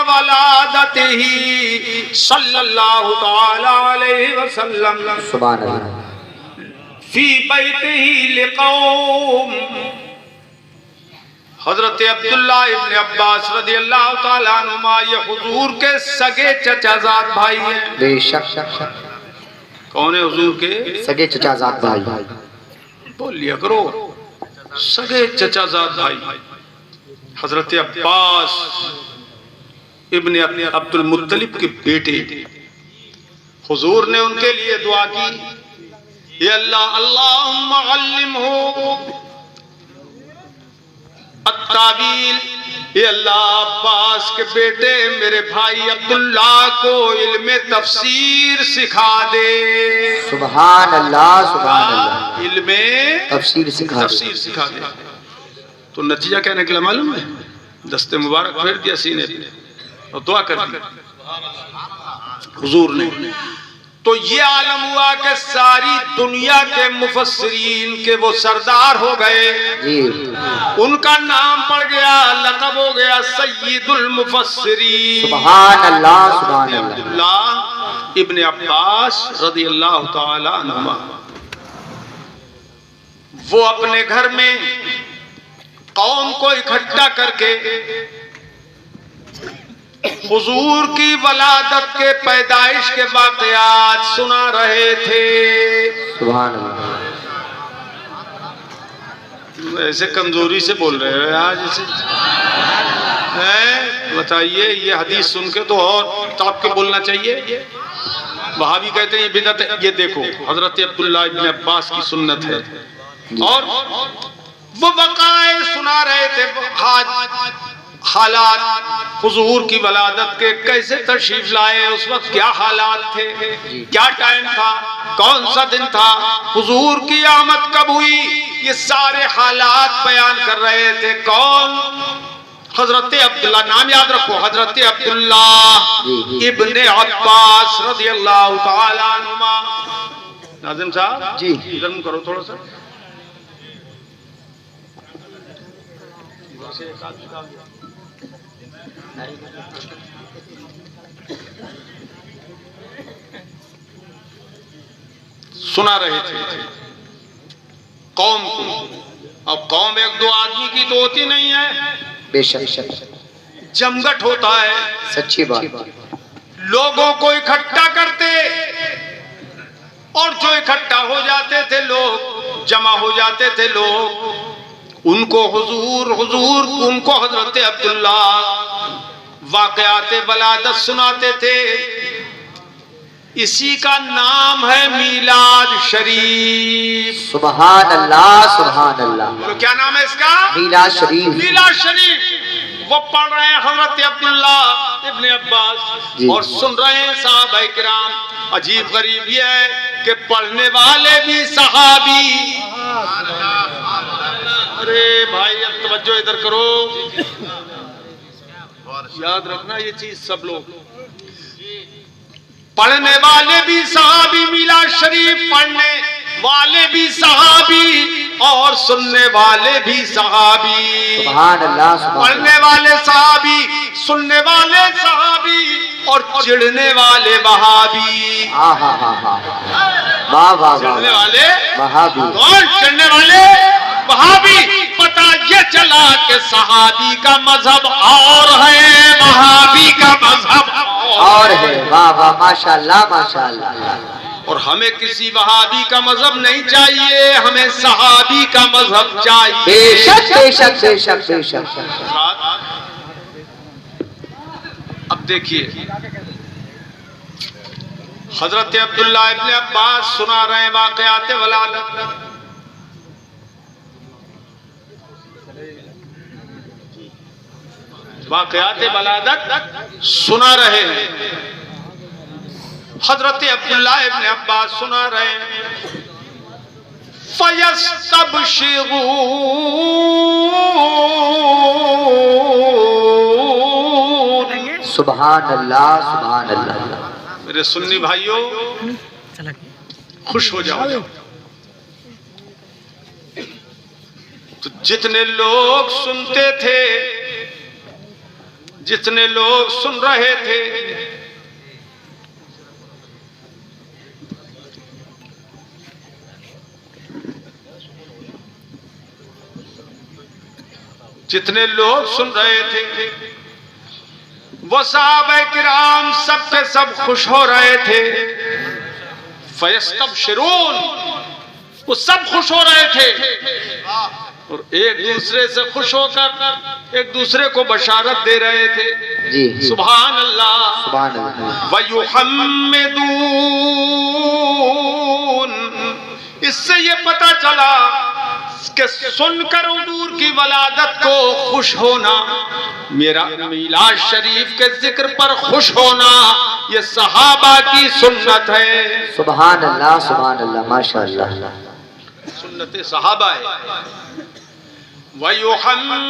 वलादतिही सल्लल्लाहु तआला अलैहि वसल्लम सुभान अल्लाह फी बैतिही लिकौम। हजरत अब्दुल्ला इब्न अब्बास रदियल्लाहु ताला अन्हुमा ये हुजूर के सगे चचाजाद भाई हैं। बेशक कौन है हुजूर के सगे चचाजाद भाई? बोल लिया करो, सगे चचाजाद भाई। हजरत अब्बास इब्न अब्दुल मुत्तलिब के बेटे। हुजूर ने उनके लिए दुआ की, ये अल्लाह अल्लाहुम्मा अल्लिमहु अत्तावील, ये अल्लाह अब्बास के बेटे मेरे भाई अब्दुल्ला को इल्मे तफसीर सिखा दे। सुभान अल्लाह सुभान अल्लाह, इल्मे तफसीर सिखा दे। तो नतीजा क्या निकला मालूम है? दस्ते मुबारक फेर दिया सीने पे और दुआ कर दी हुजूर ने। तो ये आलम हुआ कि सारी दुनिया के मुफस्सिरीन के वो सरदार हो गए जी। उनका नाम पड़ गया, लक़ब हो गया सय्यदुल मुफस्सिरीन। सुभान अल्लाह सुभान अल्लाह। अब्दुल्ला इब्न अब्बास रदियल्लाहु ताला अन्हुमा वो अपने घर में कौम को इकट्ठा करके हुजूर की वलादत के पैदाइश के वाक़यात सुना रहे थे। सुभान अल्लाह। ऐसे कमजोरी से बोल रहे हैं आज इसे हैं? बताइए, ये हदीस सुन के तो और ताप के बोलना चाहिए। वहाबी कहते हैं ये बिदअत है। ये देखो हजरत अब्दुल्ला इब्न अब्बास की सुन्नत है। और वो वक़ाए सुना रहे थे, हालात हुजूर की वलादत के, कैसे तशरीफ लाए, उस वक्त क्या हालात थे, क्या टाइम था, कौन सा दिन था, हुजूर की आमद कब हुई, ये सारे हालात बयान कर रहे थे। कौन? हजरत अब्दुल्ला, नाम याद रखो, हजरत अब्दुल्ला इब्न अब्बास रदियल्लाहु ताला अन्हुमा। नाज़िम साहब जी इधर करो थोड़ा सा। सुना रहे थे कौम को। अब कौम एक दो आदमी की तो होती नहीं है, बेशक जमघट होता है। सच्ची बात। लोगों को इकट्ठा करते और जो इकट्ठा हो जाते थे लोग, जमा हो जाते थे लोग, उनको हुजूर उनको हजरत अब्दुल्ला वाक़यात वलादत सुनाते थे। इसी का नाम है मीलाद शरीफ। सुभान अल्लाह सुभान अल्लाह। तो क्या नाम है इसका? मीलाद शरीफ। मीलाद शरीफ वो पढ़ रहे हैं हजरत अब्दुल्ला इब्न अब्बास और सुन रहे हैं सहाबाए किराम। अजीब गरीब ये है कि पढ़ने वाले भी सहाबी। अरे भाई अब तवज्जो इधर करो, याद रखना ये चीज सब लोग। पढ़ने वाले भी सहाबी, मीलाद शरीफ पढ़ने वाले भी सहाबी और सुनने वाले भी सहाबी। सुभान अल्लाह। पढ़ने वाले सहाबी, सुनने वाले सहाबी और चिढ़ने वाले वहाबी। चिढ़ने वाले वहाबी और चिढ़ने वाले वहाबी। पता ये चला कि सहाबी का मजहब और है, वहाबी का मजहब और है। वाह वाह माशाअल्लाह माशाअल्लाह। और हमें किसी वहाबी का मजहब नहीं चाहिए, हमें सहाबी का मजहब चाहिए। बेशक बेशक बेशक बेशक। अब देखिए हजरत अब्दुल्ला इब्न अब्बास सुना रहे हैं वाक़यात वलादत। वाक़यात वलादत सुना रहे हैं। हजरत अब्दुल्ला इब्न अब्बास सुना रहे हैं। फयस्तबशिरून। सुभान अल्लाह सुभान अल्लाह। मेरे सुन्नी भाइयों खुश हो जाओ। तो जितने लोग सुनते थे, जितने लोग सुन रहे थे, जितने लोग सुन रहे थे वो सहाबा किराम सब के सब खुश हो रहे थे। फयस्तबशिरून, वो सब खुश हो रहे थे और एक दूसरे से खुश होकर एक दूसरे को बशारत दे रहे थे। जी सुभान अल्लाह, सुभान अल्लाह। वयुहम्मिदून। इससे ये पता चला कि सुनकर हुजूर की वलादत को खुश होना, मेरा मीलाद शरीफ के जिक्र पर खुश होना, ये सहाबा की सुन्नत है। सुभान अल्लाह, सुभान अल्लाह, माशाअल्लाह। सुन्नत सहाबा है। वयुहम्मिदून,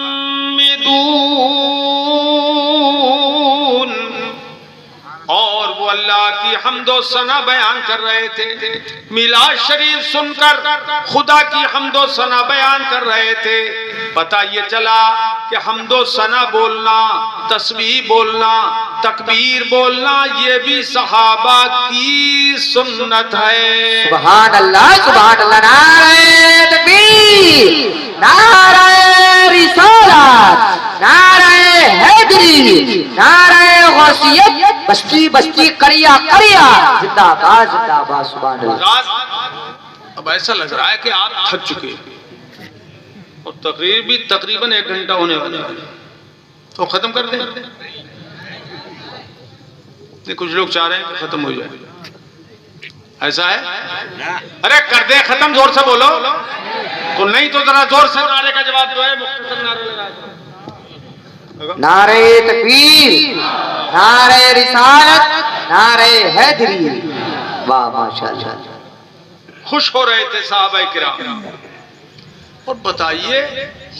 और वो अल्लाह की हम्दो सना बयान कर रहे थे। मिलाद शरीफ सुनकर खुदा की हम्दो सना बयान कर रहे थे। पता ये चला कि हम्दो सना बोलना, तस्बीह बोलना, तकबीर बोलना, ये भी सहाबा की सुन्नत है। सुभान अल्लाह, सुभान अल्लाह। नारे तकबीर, नारे रिसालत, नारे हैदरी, नारे गौसियत, बस्ती बस्ती करिया करिया, जिंदाबाद जिंदाबाद। सुभान अल्लाह। अब ऐसा लग रहा है कि आप थक चुके हैं और तकरीर भी तकरीबन 1 घंटा होने वाला है, तो खत्म कर दें। कुछ लोग चाह रहे हैं कि खत्म हो जाए, ऐसा है? अरे कर दे खत्म, जोर से बोलो। तो नहीं तो जरा जोर से नारे का जवाब दो है, मुख्तसर नारे लगा दो। नारे तकबीर, नारे रिसालत, नारे हैदरी। वाह माशाअल्लाह। खुश हो रहे थे सहाबा किराम। और बताइए,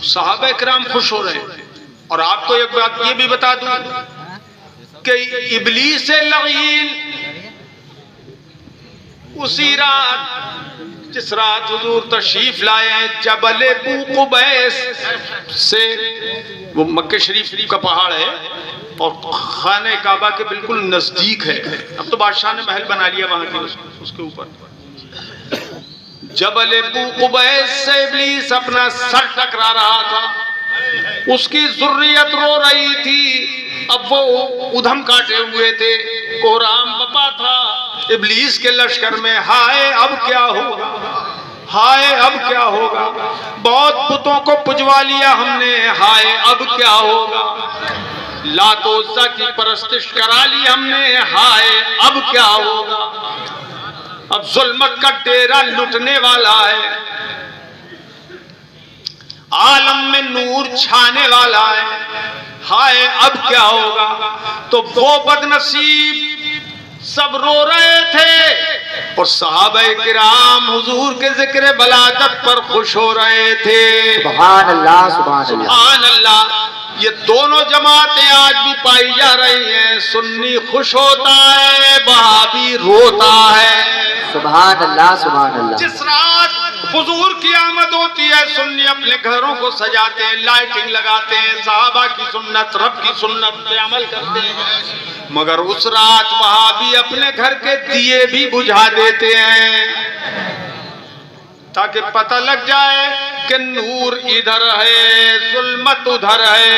सहाबा किराम खुश हो रहे थे। और आपको एक बात ये भी बता दूं कि इब्लीस लईन उसी रात, जिस रात हुजूर तशरीफ लाए हैं जबल कुबैस से, वो मक्के शरीफ का पहाड़ है और खाने काबा के बिल्कुल नजदीक है। अब तो बादशाह ने महल बना लिया वहां के उसके ऊपर। जबल कुबैस से इब्लीस अपना सर टकरा रहा था, उसकी जुर्रियत रो रही थी। अब वो उधम काटे हुए थे, कोहराम बपा था इब्लीस के लश्कर में। हाय अब क्या होगा, हाय अब क्या होगा, बहुत बुतों को पुजवा लिया हमने, हाय अब क्या होगा, लात उज़्ज़ा की परस्तिश करा ली हमने, हाय अब क्या होगा, अब जुल्मत का डेरा लुटने वाला है, आलम में नूर छाने वाला है, हाय अब क्या होगा। तो वो बदनसीब सब रो रहे थे और सहाबाए किराम हुजूर के जिक्र बलादत पर खुश हो रहे थे। सुभान अल्लाह, सुभान अल्लाह, सुभान अल्लाह। ये दोनों जमातें आज भी पाई जा रही हैं। सुन्नी खुश होता है, वहाबी रोता है। सुभान अल्लाह, सुभान अल्लाह। जिस रात हुजूर की आमद होती है, सुन्नी अपने घरों को सजाते हैं, लाइटिंग लगाते हैं, सहाबा की सुन्नत, रब की सुन्नत पे अमल करते हैं। मगर उस रात वहाबी अपने घर के दिए भी बुझा देते हैं ताकि पता लग जाए कि नूर इधर है, जुल्मत उधर है,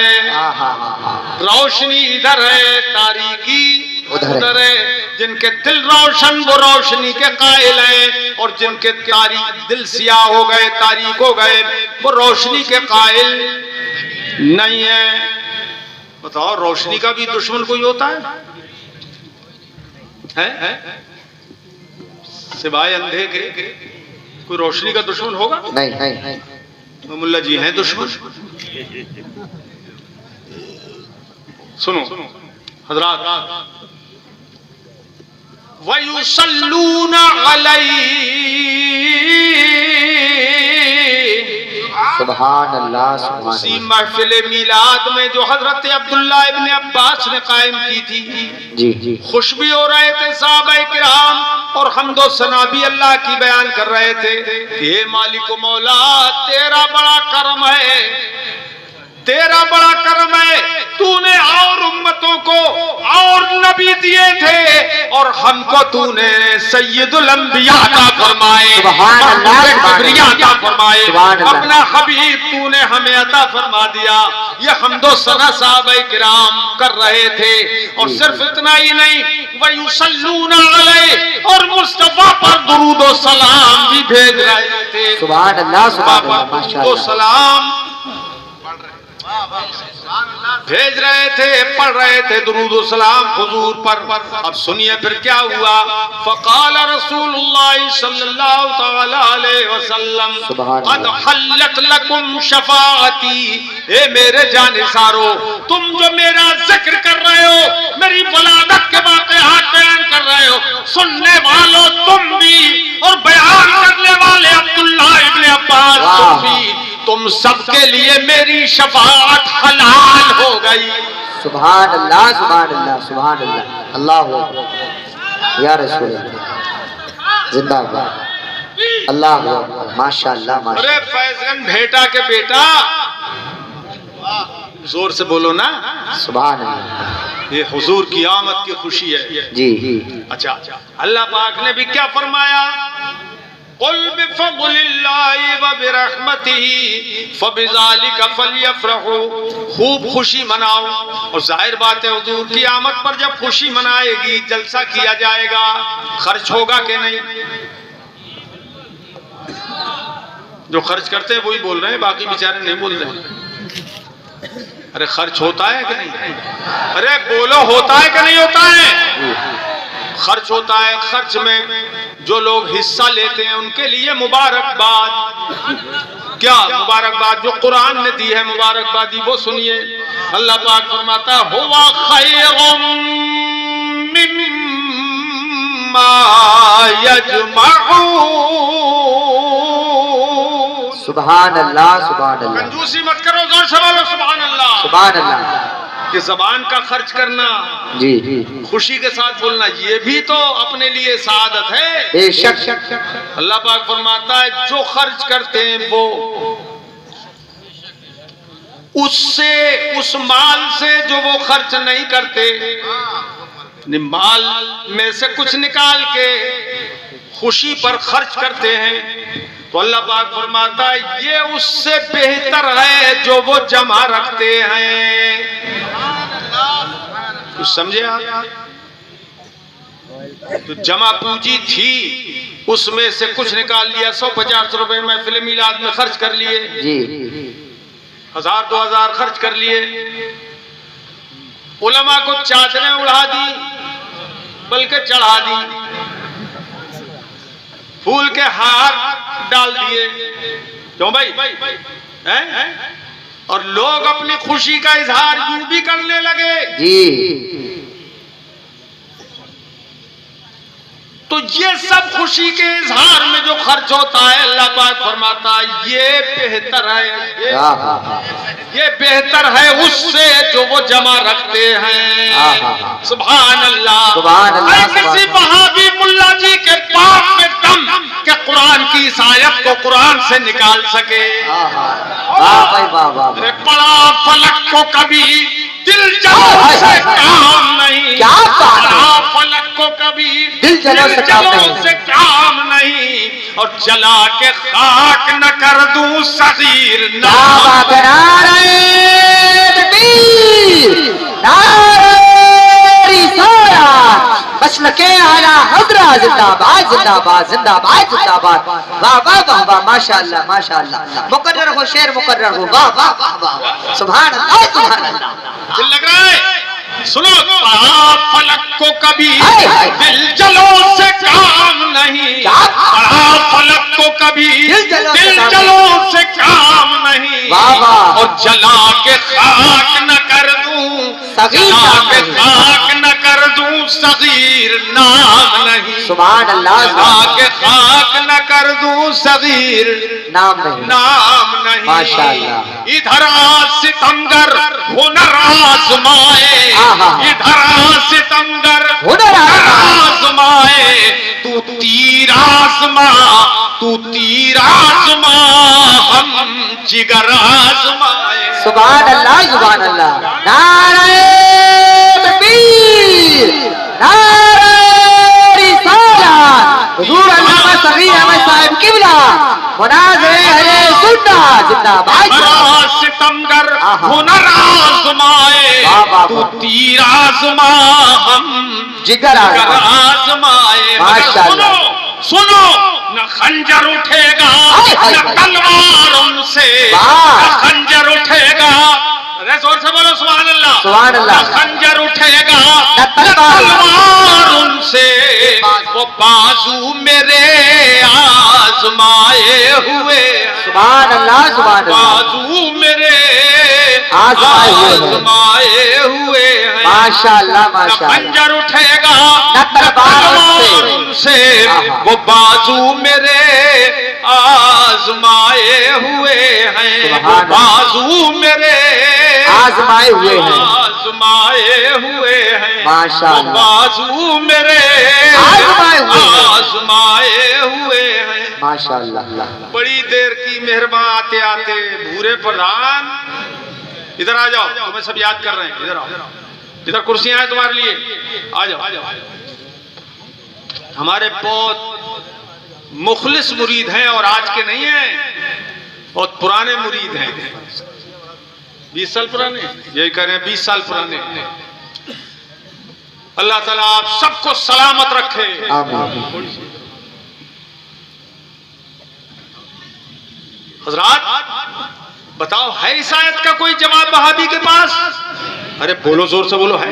रोशनी इधर है, तारीकी उधर है। जिनके दिल रोशन वो रोशनी के कायल हैं और जिनके दिल सियाह हो गए, तारीक हो गए, वो रोशनी के कायल नहीं है। बताओ, रोशनी का भी दुश्मन कोई होता है? सिवाय अंधे के कोई रोशनी का दुश्मन होगा? नहीं नहीं। तो मुल्ला जी हैं दुश्मन। सुनो हजरात, वयुसल्लूना अलैहि, सुभान अल्लाह सुभान उसी महफिल मिलाद में जो हजरत अब्दुल्ला इब्ने अब्बास ने कायम की थी जी जी खुश भी हो रहे थे साहबे किराम और हमदो सना भी अल्लाह की बयान कर रहे थे कि हे मालिक मौला तेरा बड़ा करम है, तेरा बड़ा करम है, तूने और उम्मतों को और नबी दिए थे और हमको तूने सैयदुल अंबिया अता फरमाए, सुभान अल्लाह, किबरिया अता फरमाए, सुभान अल्लाह। अपना हबीब तूने हमें अता फरमा दिया। ये हमदो सना साहबे किराम कर रहे थे और सिर्फ इतना ही नहीं वयुसल्लूना अलैहि और मुस्तफा पर दुरूद और सलाम भी भेज रहे थे। सुभान अल्लाह सुभान अल्लाह माशाअल्लाह सलाम भेज रहे थे, पढ़ रहे थे दुरूद और सलाम हुजूर पर। अब सुनिए फिर क्या हुआ। फ़क़ाल रसूलुल्लाह सल्लल्लाहु तआला अलैहि वसल्लम क़द हल्लत लकुम शफ़ाअती, ए मेरे जानिसारो तुम जो मेरा जिक्र कर रहे हो, मेरी वलादत के वाक़यात बयान कर रहे हो, सुनने वालों तुम भी और बयान करने वाले अब्दुल्ला इब्ने अब्बास तुम भी, तुम सबके लिए मेरी शफाअत हलाल हो गई। सुभान अल्लाह सुभान अल्लाह सुभान अल्लाह अल्लाह या रसूल अल्लाह जिंदाबाद अल्लाह माशाअल्लाह माशाअल्लाह। अरे फैजगन भेटा के बेटा जोर से बोलो ना सुभान अल्लाह। ये हुजूर की आमद की खुशी है जी अच्छा अल्लाह पाक ने भी क्या फरमाया, कुल बिफज़लिल्लाहि व बिरहमतिही फबिज़ालिका फलयफ़रहू, खूब खुशी मनाओ। और जाहिर बात है हुजूर की आमद पर जब खुशी मनाएगी जलसा किया जाएगा, खर्च होगा कि नहीं? जो खर्च करते हैं वही बोल रहे हैं, बाकी बेचारे नहीं बोल रहे हैं। अरे खर्च होता है कि नहीं? अरे बोलो होता है कि नहीं होता है? खर्च होता है। खर्च में जो लोग हिस्सा लेते हैं उनके लिए मुबारकबाद। क्या मुबारकबाद? जो कुरान ने दी है मुबारकबादी वो सुनिए। अल्लाह पाक फरमाता है हुवा खैरुम मिम्मा यजमऊन। सुभान अल्लाह सुभान अल्लाह। कंजूसी मत करो, जोर से बोलो सुभान अल्लाह। सुभान अल्लाह। कि जबान का खर्च करना, जी खुशी के साथ बोलना, ये भी तो अपने लिए सादत है। बेशक। अल्लाह पाक फरमाता है जो खर्च करते हैं वो उससे, उस माल से जो वो खर्च नहीं करते, माल में से कुछ निकाल के खुशी पर खर्च करते हैं, तो अल्लाह पाक फरमाता है ये उससे बेहतर है जो वो जमा रखते हैं। कुछ समझे आप? तो जमा पूंजी थी उसमें से कुछ निकाल लिया, 150 रुपए महफिल मिलाद में खर्च कर लिए, जी 1000-2000 खर्च कर लिए, उलमा को चादरें उड़ा दी बल्कि चढ़ा दी, फूल के हार डाल दिए, क्यों भाई हैं? और लोग अपनी खुशी का इजहार यूं भी करने लगे जी। तो ये सब खुशी के इजहार में जो खर्च होता है अल्लाह पाक फरमाता है ये बेहतर है, ये बेहतर है उससे जो वो जमा रखते हैं। सुभान अल्लाह। सुभान अल्लाह। किसी वहाबी मुल्ला जी के पाप में दम के कुरान की इस आयत को कुरान से निकाल सके। अरे बड़ा फलक को कभी दिल जलों से काम नहीं, क्या बड़ा फलक को कभी दिल जलों से काम नहीं, और जला के खाक न कर दूं सगीर जिंदाबाद जिंदाबाद जिंदाबाद जिंदाबाद। वाह वाह वाह वाह माशाअल्लाह माशाअल्लाह। मुकर्रर हो शेर मुकर्रर हो। वाह वाह वाह वाह सुभान अल्लाह सुभान अल्लाह। दिल लग रहा है? सुनो, फलक को कभी दिल जलों से काम नहीं, फलक को कभी दिल जलों से काम नहीं, और जला के खाक न कर दूं, जला के खाक न कर दूं सगीर नाम नहीं, सुभान अल्लाह, के खाक न कर दूं सगीर नाम नहीं, नाम नहीं। माशाअल्लाह। इधर सितमगर हुनर आजमाए, इधर सितमगर हुनर आजमाए, तू तीर आजमा, तू तीर आजमा, हम जिगर आजमाए। सुभान अल्लाह, सुभान अल्लाह। नारे तकबीर, नारे रिसालत, हुजूर अल्लामा सगीर अहमद साहिब किबला मुनाज़िर अहले सुन्नत जिंदाबाद। सितमगर हुनर आजमाए, तू तीर आजमा, हम जिगर आजमाए। माशाअल्लाह। सुनो, न खंजर उठेगा न तलवार उनसे, न खंजर उठेगा, अरे जोर से बोलो सुभान अल्लाह, सुभान अल्लाह। न खंजर उठेगा न तलवार उनसे, वो बाजू मेरे आजमाए हुए, सुभान अल्लाह, सुभान अल्लाह। बाजू मेरे आजमाए हुए हैं। माशाअल्लाह, माशाअल्लाह। खंजर उठेगा न तलवार उनसे, वो बाजू मेरे आजमाए हुए हैं, वो बाजू मेरे आजमाए हुए हैं, आजमाए हुए हैं, माशाअल्लाह। बाजू मेरे आजमाए हुए हैं, आजमाए हुए हैं, माशाअल्लाह। बड़ी देर की मेहरबान आते आते भूरे प्रधान, इधर आ जाओ, तुम्हें सब याद कर रहे हैं, इधर आओ, इधर कुर्सियां हैं तुम्हारे लिए, आ जाओ। हमारे बहुत मुखलिस मुरीद हैं और आज के नहीं हैं, बहुत पुराने मुरीद हैं, 20 साल पुराने, यही कह रहे हैं 20 साल पुराने। अल्लाह ताला आप सबको सलामत रखे, आमीन। हजरात बताओ, है इस आयत का कोई जवाब वहाबी के पास? अरे बोलो, जोर से बोलो। है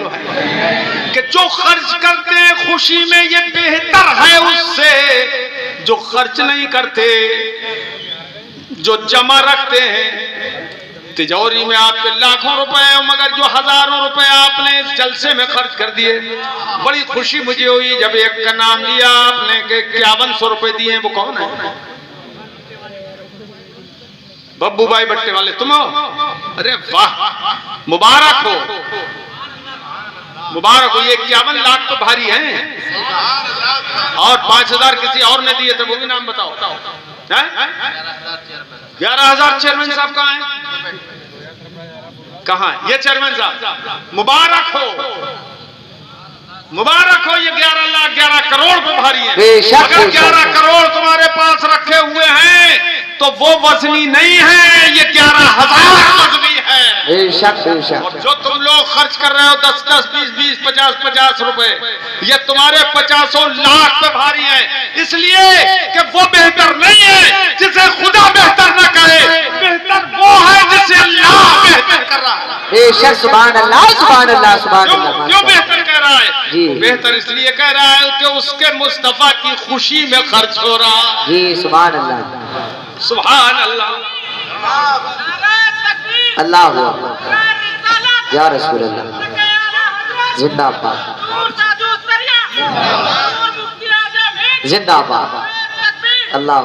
कि जो खर्च करते हैं खुशी में ये बेहतर है उससे जो खर्च नहीं करते, जो जमा रखते हैं तिजोरी में आपके लाखों रुपए, मगर जो हजारों रुपए आपने इस जलसे में खर्च कर दिए। बड़ी खुशी मुझे हुई जब एक का नाम लिया आपने कि 5100 रुपए दिए। वो कौन है? बब्बू भाई बट्टे वाले तुम हो? अरे वाह, मुबारक हो, मुबारक हो। ये 51 लाख तो भारी हैं। और 5000 किसी और ने दिए थे, वो भी नाम बताओ। 11,000 चेयरमैन साहब कहाँ हैं? कहाँ है ये चेयरमैन साहब? मुबारक हो, मुबारक हो। ये 11 लाख 11 करोड़ पे भारी है। अगर 11 करोड़ तुम्हारे पास रखे हुए हैं तो वो वजनी नहीं है, ये 11,000 वजनी है। और जो तुम लोग खर्च कर रहे हो 10-10, 20-20, 50-50 रुपए, ये तुम्हारे 50 लाख पे भारी है। इसलिए कि वो बेहतर नहीं है जिसे खुदा बेहतर न करे, बेहतर वो है जिसे अल्लाह बेहतर कर रहा है। बेशक, सुभान अल्लाह, सुभान अल्लाह, सुभान अल्लाह। क्यों बेहतर कह रहा है? जी, बेहतर इसलिए कह रहा है कि उसके मुस्तफा की खुशी में खर्च हो रहा। जी, सुभान अल्लाह, सुभान अल्लाह, अल्लाह या रसूल अल्लाह, जिंदाबाद, जिंदाबाद, अल्लाह,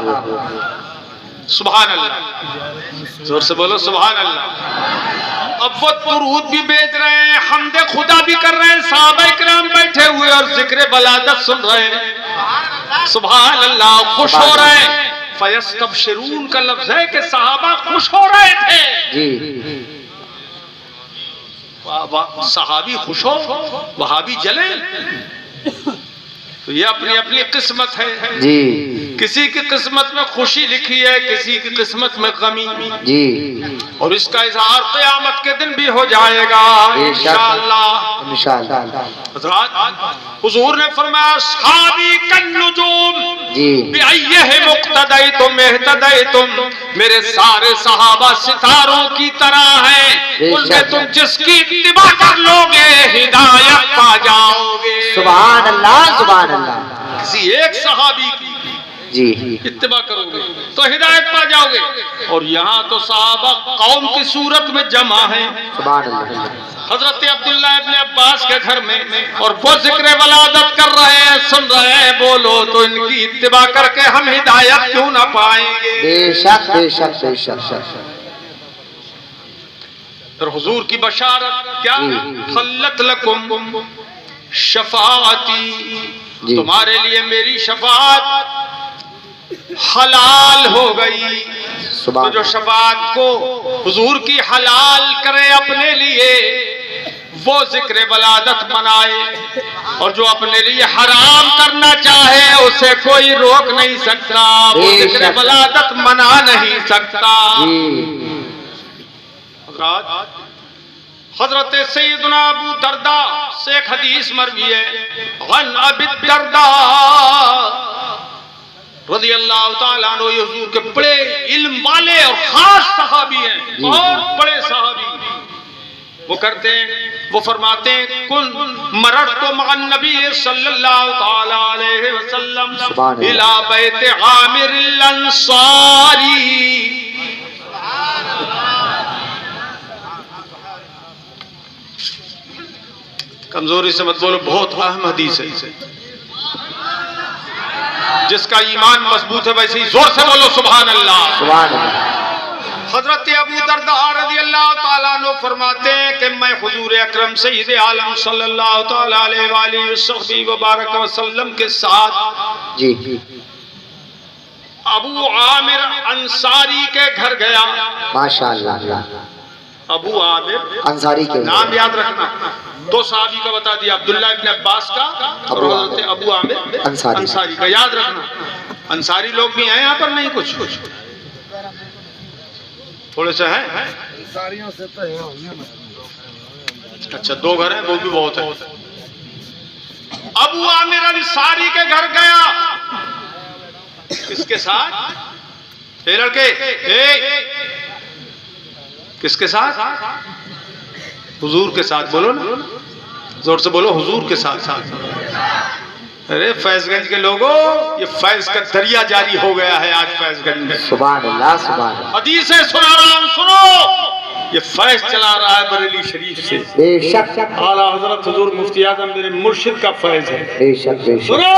सुभान अल्लाह। जोर से बोलो सुभान अल्लाह। अब वो दुरूद भी बेच रहे हैं, हमदे खुदा भी कर रहे हैं, सहाबा किराम बैठे हुए और जिक्र बलादत सुन रहे हैं। सुभान अल्लाह, खुश हो रहे हैं। फयस्तबशिरून का लफ्ज है कि सहाबा खुश हो रहे थे। जी, सहाबी खुश हो, वहाबी जले, तो ये अपनी अपनी किस्मत है जी। किसी की किस्मत में खुशी लिखी है, किसी की किस्मत में गमी जी, और इसका इजहार क़यामत के दिन भी हो जाएगा इंशाअल्लाह। हज़रात हुजूर ने फरमाया सहाबी कन्नुजूम जी, बिअय्यिहि मुक़्तदैतुम इह्तदैतुम, मेरे सारे सहाबा सितारों की तरह हैं, उनमें तुम जिसकी इत्तिबा कर लोगे हिदायत पा जाओगे। सुभान अल्लाह, सुभान अल्लाह। किसी एक सहाबी की जी इत्तिबा करोगे तो हिदायत पा जाओगे। और यहाँ तो सहाबा कौम की सूरत में जमा है। सुभान अल्लाह। हजरत अब्दुल्लाह इब्ने अब्बास के घर में, और वो जिक्र वलादत कर रहे हैं, सुन रहे हैं, बोलो तो इनकी इत्तिबा करके हम हिदायत क्यों ना पाएंगे। बेशक बेशक बेशक। और हुजूर की बशारत क्या, खल्लत लकुम शफाअती, तुम्हारे लिए मेरी शफाअत हलाल हो गई। तो जो शफाअत को हुजूर की हलाल करे अपने लिए, वो जिक्र वलादत बनाए, और जो अपने लिए हराम करना चाहे उसे कोई रोक नहीं सकता, वो जिक्र वलादत मना नहीं सकता। हजरत सैयदना अबू दरदा से एक हदीस मरवी है, गन अबी दरदा रज़ी अल्लाह ताला अन्हु, ये हुजूर के बड़े इल्म वाले और खास सहाबी हैं, बहुत बड़े सहाबी। वो करते हैं, वो फरमाते हैं, कुल मररतु मअन नबी सल्लल्लाहु ताला अलैहि वसल्लम इला बैत आमिर अंसारी। कमजोरी से मत बोलो, बहुत अहम हदीस है। जिसका ईमान मजबूत है वैसे ही जोर से बोलो सुभान अल्लाह। सुभान अल्लाह। हजरत अबू दरदा रज़ी अल्लाह ताला अन्हु फरमाते हैं कि मैं हुजूर अकरम सय्यद आलम सल्लल्लाहु ताला अलैहि वसल्लम के साथ जी अबू आमिर अंसारी के घर गया। माशाअल्लाह। अबू आमिर अंसारी के नाम याद रखना। दो सहाबी का बता दिया, अब्दुल्लाह इब्ने अब्बास का और हजरत अबू आमिर अंसारी का, याद रखना। अंसारी लोग भी हैं यहाँ पर, नहीं कुछ थोड़े से हैं। अच्छा, दो घर हैं, वो भी बहुत है। अबू आमिर अंसारी के घर गया, किसके साथ? ये लड़के किसके साथ? हुजूर के साथ। बोलो ना, जोर से बोलो, हुजूर के साथ। अरे फैजगंज के लोगों, ये फैज का दरिया जारी हो गया है आज फैजगंज में। सुभान अल्लाह सुभान अल्लाह। हदीसें सुना रहा हूं, सुनो। ये फैज चला रहा है बरेली शरीफ से। बेशक। आला हजरत हुजूर मुफ्ती आजम मेरे मुर्शिद का फैज है। बेशक बेशक। सुनो,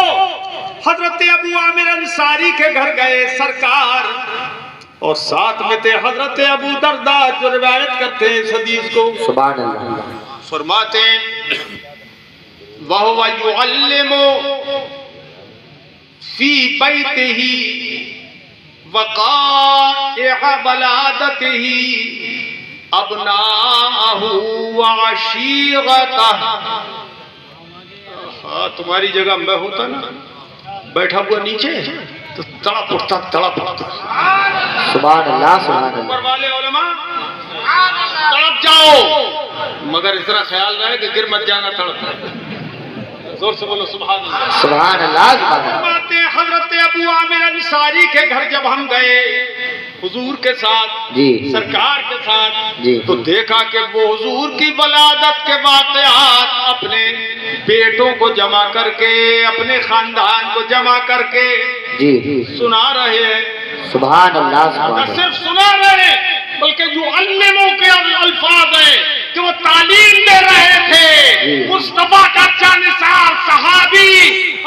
हजरत अबू आमिर अंसारी के घर गए सरकार, और साथ में थे हजरत अबू दरदा जो रिवायत करते हैं इस हदीस को। सुभान अल्लाह। फरमाते हैं, वहुव युअल्लिमु फी बैतिही वक़ाइअ वलादतिही अबनाहु व अशीरतह। तुम्हारी जगह मैं होता ना, बैठा हुआ नीचे तो तड़प उठता। सुभान अल्लाह सुभान अल्लाह। ऊपर वाले उलमा तड़प जाओ, मगर इतना ख्याल रहे कि गिर मत जाना तड़प। जोर से बोलो सुभान अल्लाह। सुभान अल्लाह सुभान अल्लाह। हजरत अबू आमिर अंसारी के घर जब हम गए हुजूर के साथ, जी सरकार के साथ, जी, तो देखा कि वो हुजूर की वलादत के वाक़यात अपने बेटों को जमा करके, अपने खानदान को जमा करके जी सुना रहे हैं। सुभान अल्लाह सुभान अल्लाह। सिर्फ सुना रहे, बल्कि जो अल्लिमों के अल्फाज है कि वो तालीम दे रहे थे। मुस्तफा का जानिसार सहाबी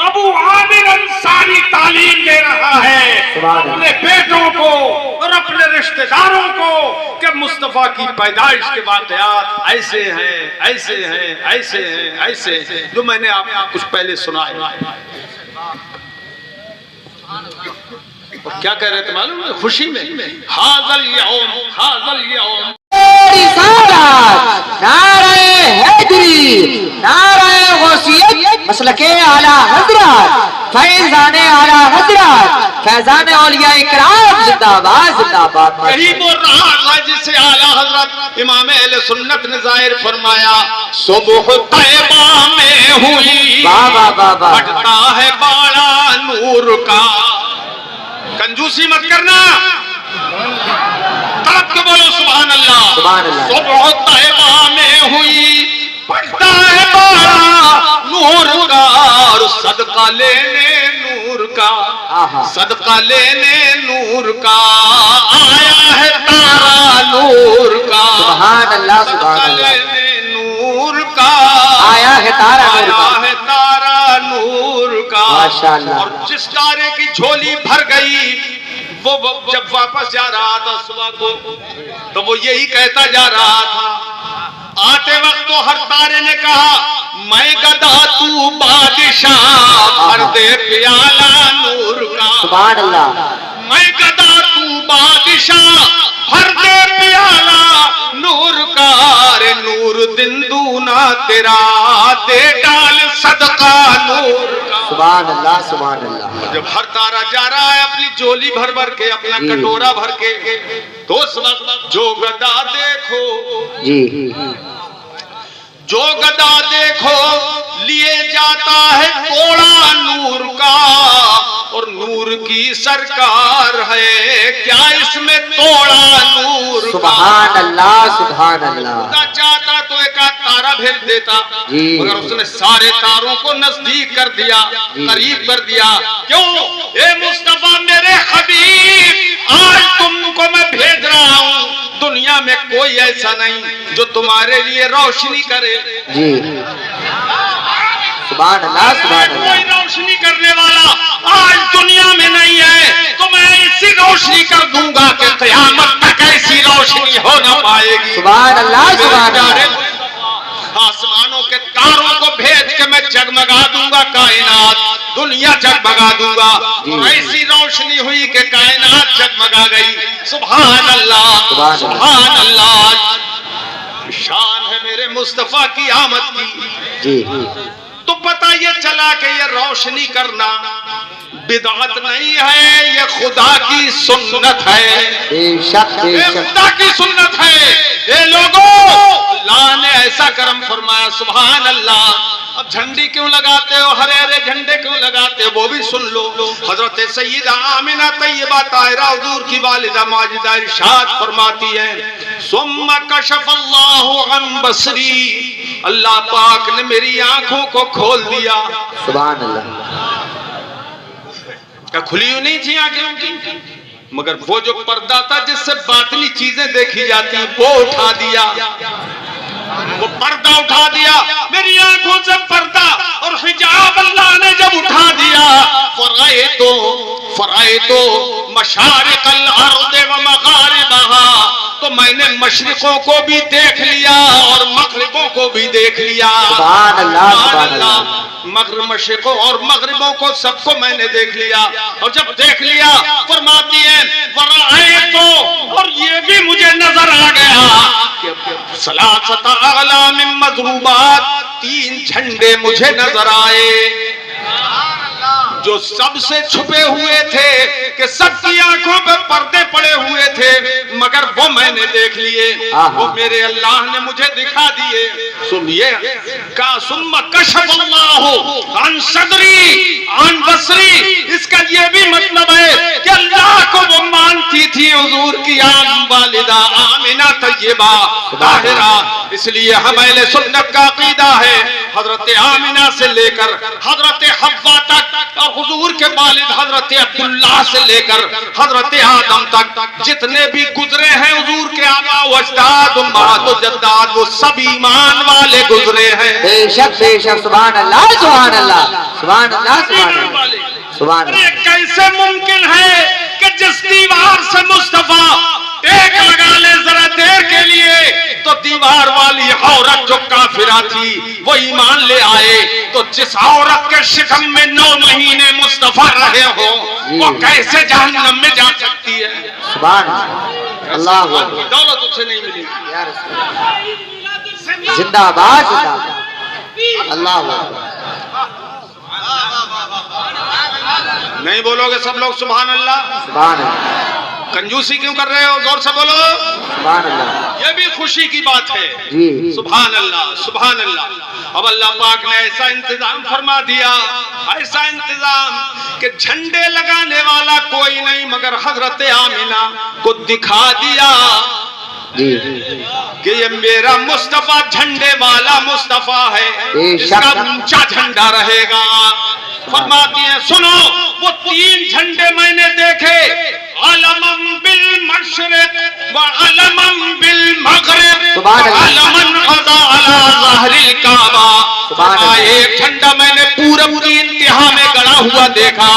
अबू आमिर अंसारी तालीम दे रहा है अपने बेटों को और अपने रिश्तेदारों को कि मुस्तफा की पैदाइश के वाक़यात ऐसे हैं, ऐसे हैं, ऐसे हैं, ऐसे हैं, जो मैंने आपको कुछ पहले सुनाए। और क्या कह रहे थे मालूम है? खुशी में हाज़ल यौम नारे हैदरी, नारे गौसियत, मसलके आला हज़रत, फैज़ाने आला हज़रत, फैज़ाने औलिया इकराम जिंदाबाद जिंदाबाद। यही वो रहा जिसे आला हज़रत इमाम अहले सुन्नत ने ज़ाहिर फरमाया, सुबह तैबा में हुई फटता है बाड़ा नूर का। कंजूसी मत करना, तड़प के बोलो सुभान अल्लाह। सुबह तैबा में हुई फटता है बाड़ा नूर का, और सदका लेने नूर का, आहा। सदका लेने नूर का, आया है तारा नूर का, सुभान अल्लाह, सुभान सदका अल्लाह। लेने नूर का, आया है तारा नूर का, आया है तारा नूर का। माशाअल्लाह। और जिस तारे की झोली भर गई, वो जब वापस जा रहा था सुबह को, तो वो यही कहता जा रहा था। आते वक्त तो हर तारे ने कहा, मैं गदा तू बादशाह, भर दे प्याला नूर का। सुभान अल्लाह। मैं गदा तू बादशाह, भर दे प्याला नूर का। रे नूर दिन दूना तेरा, दे डाल सदका नूर का। सुभान अल्लाह, सुभान अल्लाह। जब हर तारा जा रहा है अपनी झोली भर भर के, अपना कटोरा भर के, तो उस वक्त जो गदा देखो, जी, जो गदा देखो लिए जाता है तोड़ा नूर का। और नूर की सरकार है, क्या इसमें तोड़ा नूर का। सुभान अल्लाह, सुभान अल्लाह। खुदा चाहता तो एक आध तारा भेज देता, जी। मगर उसने सारे तारों को नजदीक कर दिया, करीब कर दिया। क्यों? ए मुस्तफा मेरे हबीब, आज तुमको मैं भेज रहा हूँ, दुनिया में कोई ऐसा नहीं जो तुम्हारे लिए रोशनी करे। जी, सुभान अल्लाह, सुभान कोई अल्लाह। रोशनी करने वाला आज दुनिया में नहीं है, तो मैं ऐसी रोशनी कर दूंगा कि क़यामत तक ऐसी रोशनी हो ना पाएगी। सुभान अल्लाह, सुभान अल्लाह। आसमानों के तारों को भेज के मैं जगमगा दूंगा कायनात, दुनिया जगमगा दूंगा। और ऐसी रोशनी हुई कि कायनात जगमगा गई। सुभान अल्लाह, सुभान अल्लाह। शान है मेरे मुस्तफा की आमद की। जी, तो पता ये चला कि ये रोशनी करना बिदअत नहीं है, ये खुदा की सुन्नत है। बेशक, ये बेशक। खुदा की सुन्नत है। ये लोगों, अल्लाह ने ऐसा करम फरमाया। सुभान अल्लाह। अब झंडी क्यों लगाते हो, हरे हरे झंडे क्यों लगाते हो, वो भी सुन लो। हजरत सैयदा आमिना तैयबा ताहिरा हुजूर की वालिदा माजिदा इरशाद फरमाती है, सुम्मा कशफल्लाहु अन बसरी, अल्लाह पाक ने मेरी आंखों को खोल दिया। सुभान अल्लाह। क्या खुली हुई नहीं थी आंखें उनकी, मगर वो जो पर्दा था जिससे बातनी चीजें देखी जाती, वो उठा दिया, वो पर्दा उठा दिया। मेरी आंखों से पर्दा और हिजाब अल्लाह ने जब उठा दिया, फराए तो मशारिकल अर्द व मगारिबहा, तो मैंने मशरिकों को भी देख लिया और मगरिबों को भी देख लिया। सुभान अल्लाह, सुभान अल्लाह। मगरिब मशरिकों और मगरिबों को सबको मैंने देख लिया। और जब देख लिया फरमाती है फराए तो, और ये भी मुझे नजर आ गया कि सलासत अगलाम मज़रूबात, 3 झंडे मुझे नजर आए जो सबसे छुपे हुए थे, कि सबकी आंखों पे पर्दे पड़े हुए थे, मगर वो मैंने देख लिए, वो मेरे अल्लाह ने मुझे दिखा दिए। सुनिए, का सुम्मा कशफल्लाहु अन सदरी अन बसरी, इसका ये भी मतलब है कि अल्लाह को वो मानती थी हुजूर की आम वालिदा आमिना तैयबा ताहिरा। इसलिए हम अहले सुन्नत का अकीदा है, हजरत आमिना से लेकर हजरत हव्वा तक, और हुजूर के वालिद हजरत अब्दुल्लाह से लेकर हजरत आदम तक जितने भी गुजरे हैं हुजूर के आबा व अजदाद उम्महात व जद्दाद, वो सब ईमान वाले गुजरे हैं। बेशक, बेशक। सुभान अल्लाह, सुभान अल्लाह, सुभान अल्लाह, सुभान अल्लाह, सुभान अल्लाह। कैसे मुमकिन है कि जिस दीवार से मुस्तफा टेक लगा ले जरा देर के लिए, तो दीवार वाली औरत जो काफिरा थी वो ईमान ले आए, तो जिस औरत के शिकम में 9 महीने मुस्तफा रहे हो, वो कैसे जहन्नम में जा सकती है। सुभान अल्लाह। दौलत उसे नहीं मिली। जिंदाबाद, जिंदाबाद। अल्लाह नहीं बोलोगे सब लोग सुभान अल्लाह? सुभान अल्लाह। कंजूसी क्यों कर रहे हो, जोर से बोलो। सुभान अल्लाह। ये भी खुशी की बात है। जी, सुभान अल्लाह, सुभान अल्लाह। अब अल्लाह पाक ने ऐसा इंतजाम फरमा दिया, ऐसा इंतजाम कि झंडे लगाने वाला कोई नहीं, मगर हजरत आमिना को दिखा दिया जी, कि ये मेरा मुस्तफा झंडे वाला मुस्तफा है, इसका ऊंचा झंडा रहेगा। फरमाती हैं सुनो, वो 3 झंडे मैंने देखे, अलमम बिल मशरिक व अलमम बिल मगरिब व अलमन अज़ा अला ज़हरिल काबा। एक झंडा मैंने पूरब की इंतहा में गड़ा हुआ देखा,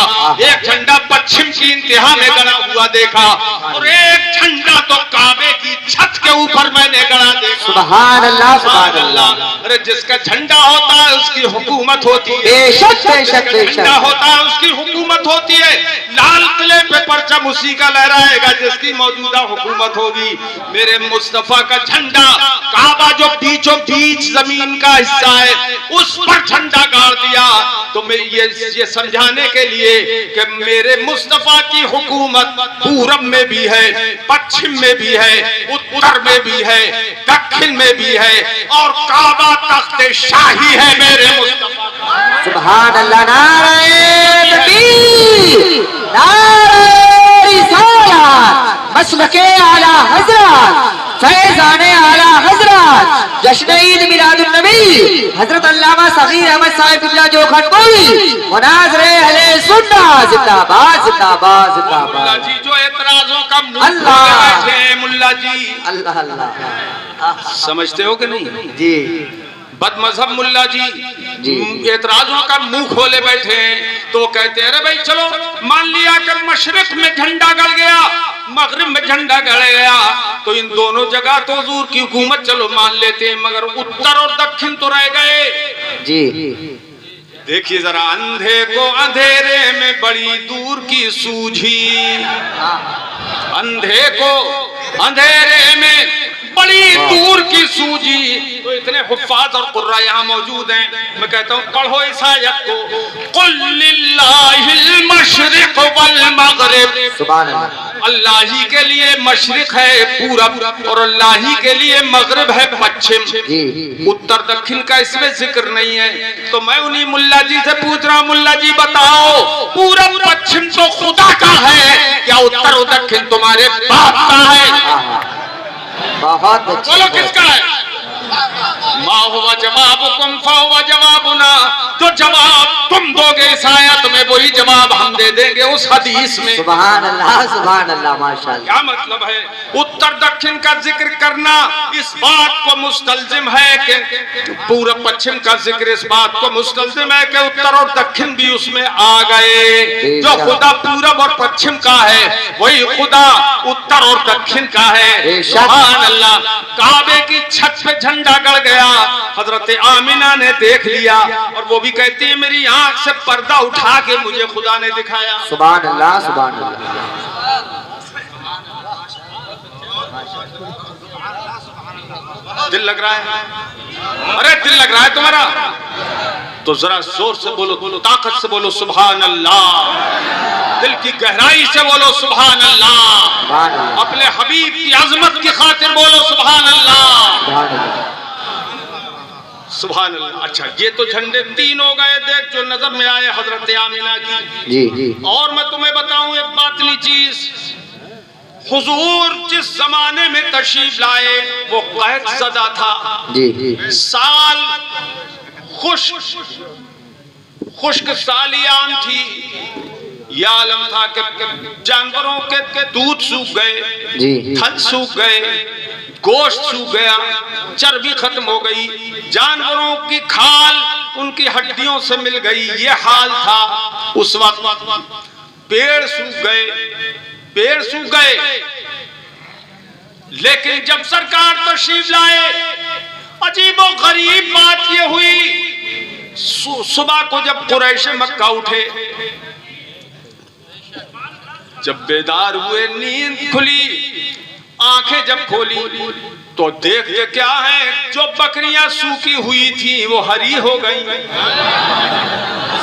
एक झंडा पश्चिम की इंतहा में गड़ा हुआ देखा, और एक झंडा तो काबे की छत के ऊपर मैंने गड़ा देखा। सुभान अल्लाह, सुभान अल्लाह। अरे जिसका झंडा होता है उसकी हुकूमत होती है, बेशक बेशक झंडा बेशक। होता है उसकी हुकूमत होती है। लाल किले पे परचम उसी का लहराएगा जिसकी मौजूदा हुकूमत होगी। मेरे मुस्तफा का झंडा, काबा जो बीचों बीच जमीन का हिस्सा है, उस पर झंडा गाड़ दिया। तो मैं ये समझाने के लिए कि मेरे मुस्तफा की हुकूमत पूरब में भी है, पश्चिम में भी है, उत्तर में भी है, दक्षिण में भी है, और काबा तख्ते शाही है मेरे मुस्तफा। सुभान अल्लाह। नारे तकबीर, नारे रिसालत, मसलके आला हजरत, फैज़ाने आला हजरत, जश्न ईद मिलादुन नबी हजरत अल्लामा सगीर अहमद साहिब किबला जो खटकोई, मुनाज़िरे अहले सुन्नत, जिंदाबाद जिंदाबाद मुल्ला जिंदाबाद। जी जो एतराजों का मुंह अल्लाह। खोले बैठे हैं, मुल्ला जी अल्लाह अल्लाह। समझते हो कि नहीं? जी बदमजहब मुल्ला जी जी। एतराजों का मुंह खोले बैठे हैं। तो कहते हैं अरे भाई चलो, मान लिया कि मशरिक में झंडा गड़ गया, मगरिब में झंडा गड़ गया, तो इन दोनों जगह तो हुजूर की हुकूमत चलो मान लेते हैं, मगर उत्तर और दक्षिण तो रह गए। जी। देखिए जरा, अंधे को अंधेरे में बड़ी दूर की सूझी, अंधे को अंधेरे में बड़ी दूर की सूझी। तो इतने हुफ्फाज और कुर्रा यहाँ मौजूद हैं, मैं कहता हूँ पढ़ो इस आयत को, कुल लिल्लाहिल मशरिक वल मगरिब। सुभान अल्लाह। अल्लाह ही के लिए मशरिक है पूरब, और अल्लाह ही के लिए मगरिब है पश्चिम। जी। उत्तर दक्षिण का इसमें जिक्र नहीं है। तो मैं उन्हीं मुल्ला जी से पूछ रहा हूँ, मुल्ला जी बताओ, पूरब पश्चिम तो खुदा का है, क्या उत्तर और दक्षिण तुम्हारे बाप का है? बहुत अच्छी बोलो किसका है? मा हुआ जवाबुकुम फहुवा जवाबुना। जो जवाब तुम दोगे इस आयत में, वही जवाब हम दे देंगे उस हदीस में। सुभान अल्लाह, सुभान अल्लाह, माशाअल्लाह। क्या मतलब है? उत्तर दक्षिण का जिक्र करना इस बात को मुस्तलजिम है कि पूरब पश्चिम का जिक्र इस बात को मुस्तलजिम है कि उत्तर और दक्षिण भी उसमें आ गए। जो खुदा पूरब और पश्चिम का है, वही खुदा उत्तर और दक्षिण का है। सुभान अल्लाह। काबे की छत पे झंडा गड़ गया, हजरत आमिना ने देख लिया, और वो भी कहती है मेरी आंख से पर्दा उठा के मुझे खुदा ने दिखाया। सुभान अल्लाह, सुभान अल्लाह। दिल लग रहा है? अरे दिल लग रहा है तुम्हारा? तो जरा जोर से बोलो, ताकत से बोलो सुभान अल्लाह। दिल की गहराई से बोलो सुभान अल्लाह। अपने हबीब की अजमत की खातिर बोलो सुभान अल्लाह, सुभान अल्लाह। अच्छा, ये तो झंडे 3 हो गए, देख जो नजर में आए हजरत आमिना की। जी जी। और मैं तुम्हें बताऊं एक बातनी चीज, हुजूर जिस जमाने में तशरीफ लाए वो कैद ज़दा था। जी जी। साल खुश्क सालियान थी। यह आलम था कि जानवरों के दूध सूख गए, जी। थन सूख गए, गोश्त सूख गया, चर्बी खत्म हो गई, जानवरों की खाल उनकी हड्डियों से मिल गई। ये हाल था उस वक्त। पेड़ सूख गए, पेड़ सूख गए। लेकिन जब सरकार तशरीफ लाए, अजीबो गरीब बात ये हुई, सुबह को जब कुरैश मक्का उठे, जब बेदार हुए, नींद खुली, आंखें जब खोली, तो देखते क्या है, जो बकरियां सूखी हुई थी वो हरी हो गई,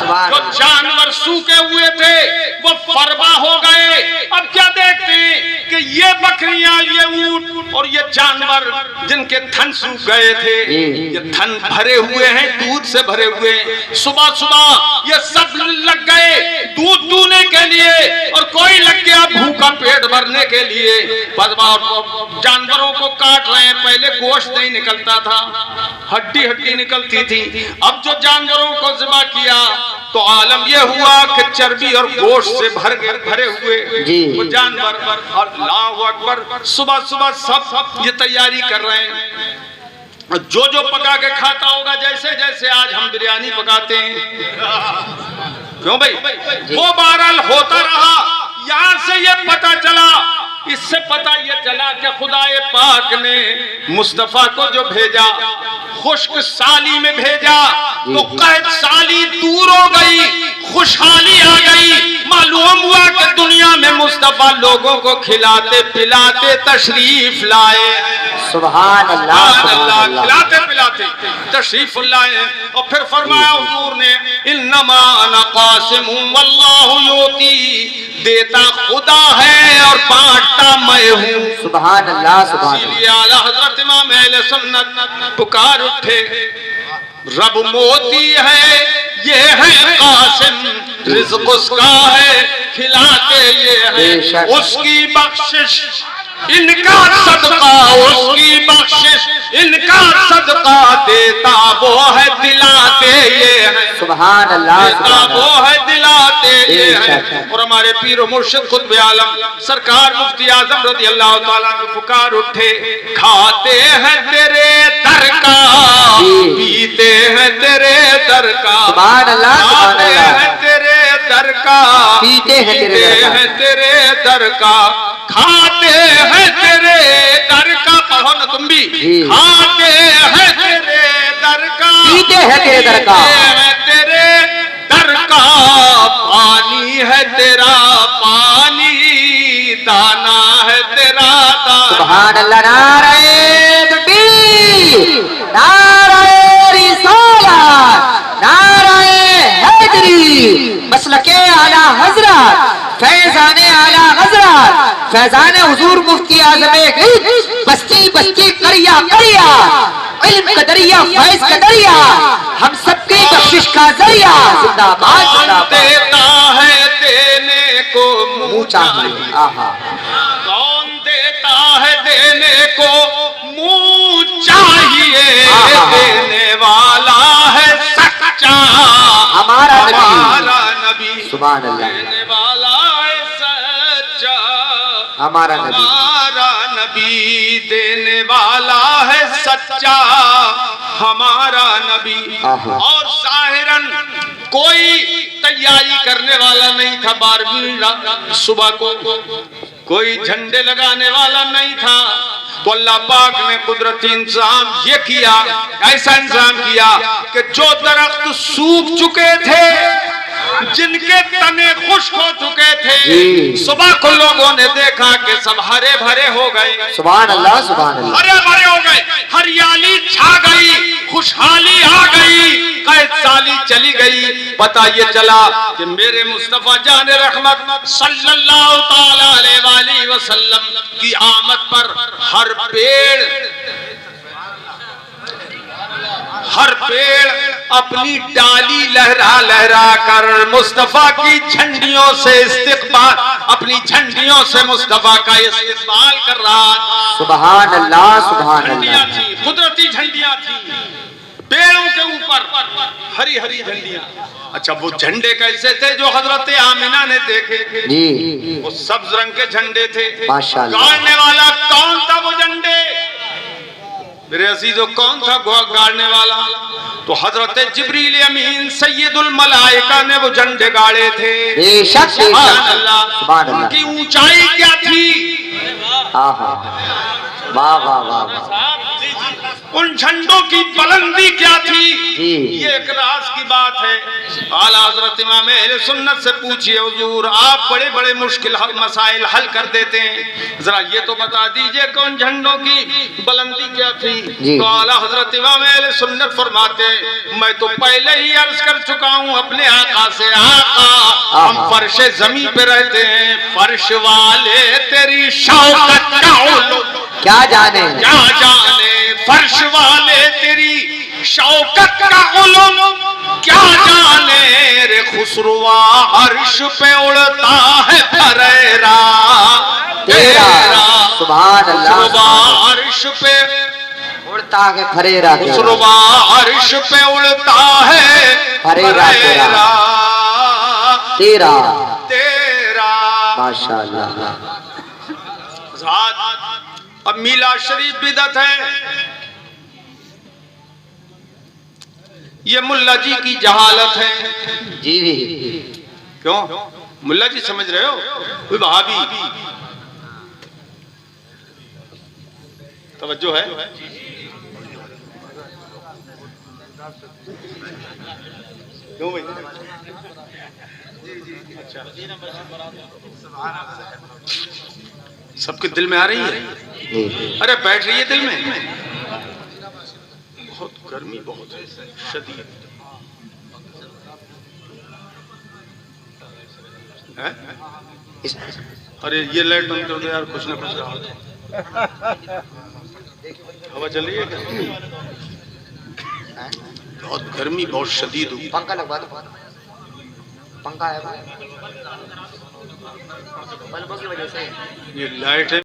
जो जानवर सूखे हुए थे वो फरबा हो गए। अब क्या देखते हैं कि ये बकरियां, ये ऊंट और ये जानवर जिनके थन सूख गए थे, ये थन भरे हुए हैं, दूध से भरे हुए हैं। सुबह सुबह ये सब लग गए दूध दूने के लिए, और कोई लग गया भूखा पेट भरने के लिए। जानवरों को काट रहे हैं, पहले गोश्त नहीं निकलता था, हड्डी हड्डी निकलती थी। अब जो जानवरों को ज़िबा किया तो आलम ये हुआ कि चर्बी और गोश्त से भरे हुए वो जानवर और अल्लाहु अकबर सुबह सुबह सब ये तैयारी कर रहे हैं। जो पका के खाता होगा, जैसे जैसे आज हम बिरयानी पकाते हैं, क्यों भाई, वो बहरहाल होता रहा। यहाँ से ये पता चला, इससे पता ये चला कि खुदाए पाक ने मुस्तफा को जो भेजा, खुश्क साली में भेजा, तो कैद साली दूर हो गई, खुशहाली आ गई। मालूम हुआ कि दुनिया में मुस्तफा लोगों को खिलाते पिलाते तशरीफ लाए। सुभान अल्लाह, खिलाते पिलाते तशरीफ लाए। और फिर फरमाया हुजूर ने, इन्नमा अना कासिमुम वल्लाहु युती, देता खुदा है और बांटता मैं हूँ। सुभान अल्लाह, सुभान इसीलिए आला हजरत इमाम अहले सुन्नत पुकार उठे, रब मोती है, ये है कासिम, रिज़्क़ उसका है, खिलाते ये है, उसकी बख्शिश इनका सदका, उसकी बख्शिश इनका सदका, देता वो है दिलाते ये है। सुभान अल्लाह, देता वो है दिलाते ये है। और हमारे पीर मुर्शिद खुतब आलम सरकार मुफ्ती आजम रज़ी अल्लाह तआला को पुकार उठे, खाते हैं तेरे दर का, पीते हैं तेरे दर का। सुभान अल्लाह, खाते हैं तेरे दर का, पीते हैं तेरे दर का, खाते हैं तेरे दर का। पढ़ो ना तुम भी, खाते हैं तेरे दर का, पीते हैं तेरे दर का, तेरे दर का, पानी है तेरा पानी, दाना है तेरा दाना। सुभान अल्लाह, नारे तकबीर, नारे रिसालत, नारे हैदरी, मसलके आला हजरत, फैजाने आला हजरत, फैजाने हुजूर मुफ्ती आज़म बस्ती बस्ती करिया करिया, इल्म का दरिया, फैज का दरिया, हम सबकी बख्शिश का जरिया। जिंदाबाद, जिंदाबाद। देता है देने को मुँह चाहिए, कौन देता है देने को मुँह चाहिए, देने वाला है सच्चा हमारा नबी। सुभान अल्लाह, देने वाला है सच्चा हमारा नबी, देने वाला है सच्चा हमारा नबी। और जाहिरन कोई तैयारी करने वाला नहीं था 12वीं सुबह को, कोई झंडे लगाने वाला नहीं था। तो अल्लाह पाक ने कुदरती इंतजाम ये किया, ऐसा इंतजाम किया कि जो दरख्त सूख चुके थे, जिनके तने खुश्क हो चुके थे, सुबह को लोगों ने देखा कि सब हरे भरे हो गए। सुभान अल्लाह, सुभान अल्लाह, हरे भरे हो गए, हरियाली छा गई, खुशहाली आ गई, कैद साली चली गई। पता ये चला कि मेरे मुस्तफा जान रहमत सल्लल्लाहु ताला अलैहि वसल्लम की आमद पर हर पेड़ अपनी डाली लहरा लहरा कर मुस्तफा की झंडियों से इस्तिकबाल, अपनी झंडियों से मुस्तफा का इस्तिकबाल कर रहा था। सुभान अल्लाह, सुभान झंडियां अल्लाह, थी, कुदरती झंडियां थी, पेड़ों के ऊपर हरी हरी झंडियां। अच्छा, वो झंडे कैसे थे जो हजरत आमिना ने देखे थे? जी, वो सब्ज रंग के झंडे थे। माशाअल्लाह। गाड़ने वाला कौन था वो झंडे? मेरे अजीजों, कौन था गाड़ने वाला? तो हजरत जिब्रील अमीन सैयदुल मलाइका ने वो झंडे गाड़े थे। बेशक, सुभान अल्लाह। उनकी ऊंचाई क्या थी? वाह वाह वाह, उन झंडों की बुलंदी क्या थी? ये एक राज की बात है। आला हजरत इमाम अहले सुन्नत से पूछिए, हुजूर आप बड़े बड़े मुश्किल मसाइल हल कर देते हैं, जरा ये तो बता दीजिए कि उन झंडों की बुलंदी क्या थी? तो आला हजरत इमाम अहले सुन्नत फरमाते, मैं तो पहले ही अर्ज कर चुका हूँ अपने आका से, आका हम फर्श जमीन पे रहते हैं, फर्श वाले तेरी शौकत का क्या जाने, क्या जाने, फर्श वाले तेरी शौकत का उलूम क्या जाने, रे खुसरुआ अर्श पे उड़ता है फरेरा तेरा। सुभान अल्लाह, अर्श पे उड़ता है फरेरा खुसरवा अर्श पे उड़ता है फरेरा तेरा तेरा। माशाल्लाह। अब मीला शरीफ बिदअत है, ये मुल्ला जी की जहालत है। जी क्यों मुल्ला जी समझ रहे हो, कोई वहाबी तवज्जो है। क्यों भाई? अच्छा सबके दिल में आ रही है? अरे बैठ रही है दिल में। बहुत गर्मी बहुत है शदीद है? अरे ये लाइट बंद कर दो यार, कुछ ना कुछ हवा चल रही है क्या? बहुत गर्मी बहुत शदीद हुई। पंखा लगवा दो, पंखा है बल्बों की वजह से ये लाइट है।